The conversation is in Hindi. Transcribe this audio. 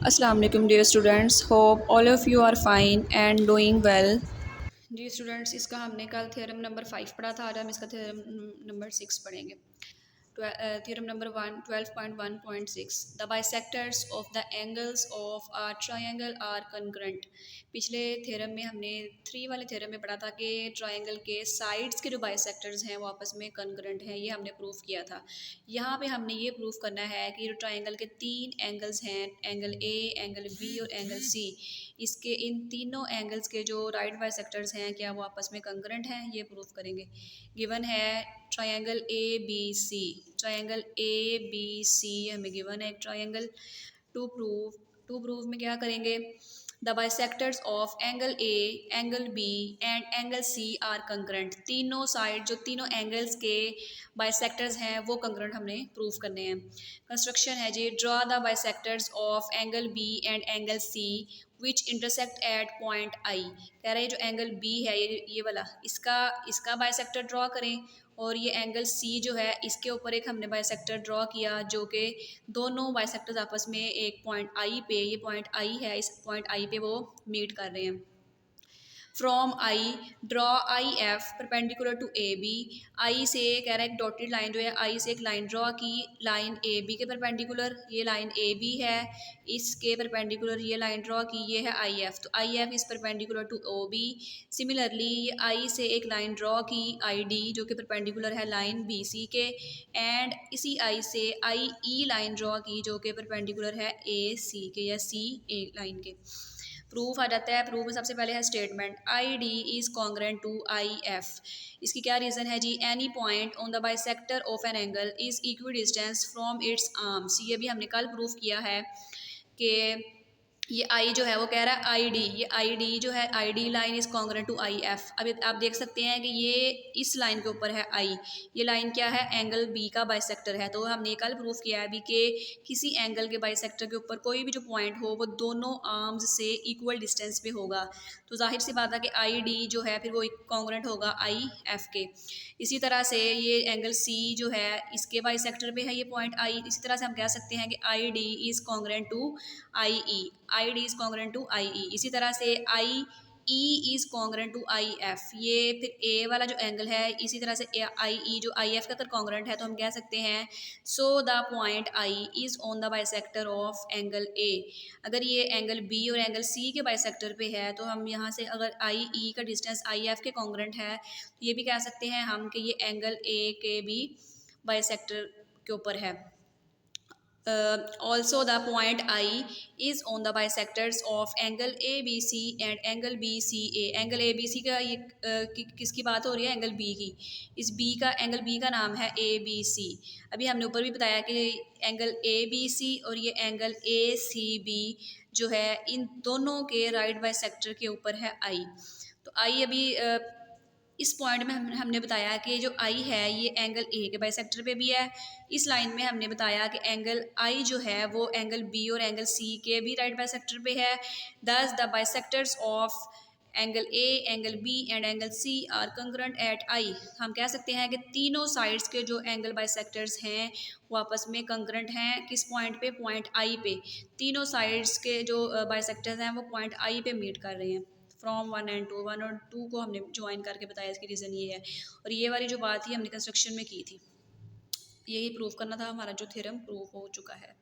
अस्सलाम वालेकुम dear students, hope all of you are fine and doing well. जी स्टूडेंट्स, इसका हमने कल थ्योरम नंबर 5 पढ़ा था। आज हम इसका थ्योरम नंबर 6 पढ़ेंगे। Theorem number 1 12.1.6 the bisectors of the angles of a triangle are concurrent. पिछले थ्योरम में हमने 3 वाले थ्योरम में पढ़ा था कि ट्रायंगल के साइड्स के जो बाइसेक्टर्स हैं वो आपस में कंकरेंट हैं। ये हमने प्रूफ किया था। यहाँ पे हमने ये प्रूफ करना है कि जो ट्रायंगल के 3 एंगल्स हैं, एंगल ए, एंगल बी और एंगल सी, इसके इन तीनों एंगल्स के जो राइट बाइसेक्टर्स हैं क्या वो आपस में कंकरेंट हैं, ये प्रूफ करेंगे। गिवन है triangle A B C. Triangle A B C हमें गिवन है एक ट्रायंगल। टू प्रूव में क्या करेंगे, the bisectors of angle A, angle B and angle C are concurrent. तीनों साइड जो तीनों एंगल्स के बाइसेक्टर्स हैं वो कंकरेंट हमने प्रूव करने हैं। कंस्ट्रक्शन है जी, draw the bisectors of angle B and angle C which intersect at point I. कह रहे हैं जो एंगल बी है ये वाला, इसका बाइसेक्टर ड्रॉ करें, और ये एंगल सी जो है इसके ऊपर एक हमने बाइसेक्टर ड्रॉ किया जो कि दोनों बाइसेक्टर्स आपस में एक पॉइंट आई पे, ये पॉइंट आई है, इस पॉइंट आई पे वो मीट कर रहे हैं। From I draw I F perpendicular to A B. I से कह रहा है एक डॉटेड लाइन जो है, आई से एक लाइन ड्रॉ की, लाइन ए बी के परपेंडिकुलर, ये लाइन ए बी है, इसके परपेंडिकुलर ये लाइन ड्रॉ की, ये है आई एफ। तो I F is perpendicular to O B. Similarly ये आई से एक लाइन ड्रॉ की, आई डी, जो कि परपेंडिकुलर है लाइन बी सी के, एंड इसी आई से आई ई लाइन ड्रॉ की जो कि परपेंडिकुलर है ए सी के या सी ए लाइन के। प्रूफ आ जाता है। प्रूफ में सबसे पहले है statement, I D is congruent to I F. इसकी क्या रीज़न है जी, any point on the bisector of an angle is equi distance from its arms. ये भी हमने कल प्रूफ किया है कि ये आई जो है वो कह रहा है आई डी, ये आई डी जो है, I D line is congruent to I F. अभी आप देख सकते हैं कि ये इस लाइन के ऊपर है आई, ये लाइन क्या है, एंगल बी का बाइसेक्टर है। तो हमने कल प्रूफ किया है अभी कि किसी एंगल के बाइसेक्टर के ऊपर कोई भी जो पॉइंट हो वो दोनों आर्म्स से इक्वल डिस्टेंस पे होगा। तो जाहिर सी बात है कि आई डी जो है फिर वो कॉन्ग्रेंट होगा आई एफ के। इसी तरह से ये एंगल सी जो है इसके बाइसेक्टर पे है ये पॉइंट आई। इसी तरह से हम कह सकते हैं कि I D is congruent to I E, I D is congruent to I E. इसी तरह से I E is congruent to I F. ये फिर ए वाला जो एंगल है, इसी तरह से आई ई जो आई एफ का अगर कॉन्ग्रेंट है तो हम कह सकते हैं so the point I is on the bisector of angle ए। अगर ये एंगल बी और एंगल सी के बाइसेक्टर पे है तो हम यहाँ से अगर आई ई का डिस्टेंस आई एफ के कॉन्ग्रेंट है तो ये भी कह सकते हैं हम कि ये एंगल ए के भी बाइसेक्टर के ऊपर है। Also the point I is on the bisectors of angle ABC and angle BCA। Angle ABC का ये किसकी बात हो रही है, एंगल B की। इस B का, एंगल B का नाम है ABC। अभी हमने ऊपर भी बताया कि एंगल ABC और ये एंगल ACB जो है इन दोनों के राइट बाइसेक्टर के ऊपर है I। तो I अभी इस पॉइंट में हमने बताया कि जो आई है ये एंगल ए के बाइसेक्टर पे भी है। इस लाइन में हमने बताया कि एंगल आई जो है वो एंगल बी और एंगल सी के भी राइट बाइसेक्टर पे है। Thus the bisectors of angle A, angle B and angle C are concurrent at I. हम कह सकते हैं कि तीनों साइड्स के जो एंगल बाइसेक्टर्स हैं वो आपस में कंकरेंट हैं। किस पॉइंट पे, पॉइंट आई पे। तीनों साइड्स के जो बाइसेक्टर्स हैं वो पॉइंट आई पे मीट कर रहे हैं। From one and two, one और टू को हमने ज्वाइन करके बताया, इसकी रीज़न ये है। और ये वाली जो बात थी हमने कंस्ट्रक्शन में की थी, यही प्रूव करना था। हमारा जो थ्योरम प्रूव हो चुका है।